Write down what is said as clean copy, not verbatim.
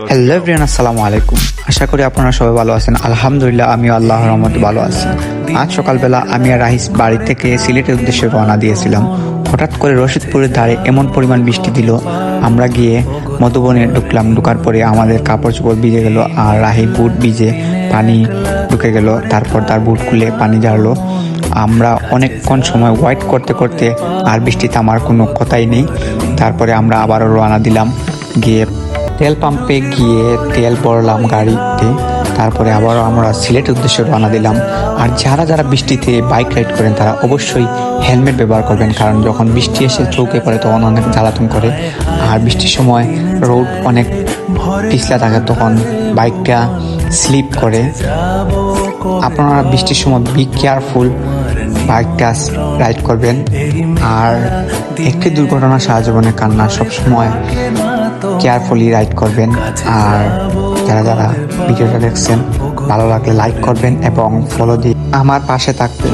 Hello everyone, আসসালামু আলাইকুম। আশা করি আপনারা সবাই ভালো আছেন। আলহামদুলিল্লাহ, আমিও আল্লাহর রহমতে ভালো আছি। আজ সকালবেলা আমি আর রাহিস বাড়ি থেকে সিলেটের উদ্দেশ্যে রওনা দিয়েছিলাম। হঠাৎ করে রশিদপুরের ধারে এমন পরিমাণ বৃষ্টি দিল, আমরা গিয়ে মধুবনে ঢুকলাম। ঢুকার পরে আমাদের কাপড় চোপড় ভিজে গেল, আর রাহি বুট ভিজে পানি ঢুকে গেল। তারপর তার বুট খুলে পানি ঝাড়লো। আমরা অনেকক্ষণ সময় ওয়েট করতে করতে আর বৃষ্টি থামার কোনো কথাই নেই। তারপরে আমরা আবারও রওনা দিলাম। গিয়ে তেল পাম্পে গিয়ে তেল ভরলাম গাড়িতে। তারপরে আবারও আমরা সিলেটের উদ্দেশ্যে রওনা দিলাম। আর যারা যারা বৃষ্টিতে বাইক রাইড করেন তারা অবশ্যই হেলমেট ব্যবহার করবেন, কারণ যখন বৃষ্টি এসে চৌকে পড়ে তখন অনেক জ্বালাতন করে। আর বৃষ্টির সময় রোড অনেক পিছলা থাকে, তখন বাইকটা স্লিপ করে। আপনারা বৃষ্টির সময় বি কেয়ারফুল, বাইকটা রাইড করবেন। আর একটি দুর্ঘটনা সারা জীবনে কান্না, সবসময় কেয়ারফুলি রাইড করবেন। আর যারা যারা ভিডিওটা দেখছেন ভালো লাগলে লাইক করবেন এবং ফলো দিয়ে আমার পাশে থাকবেন।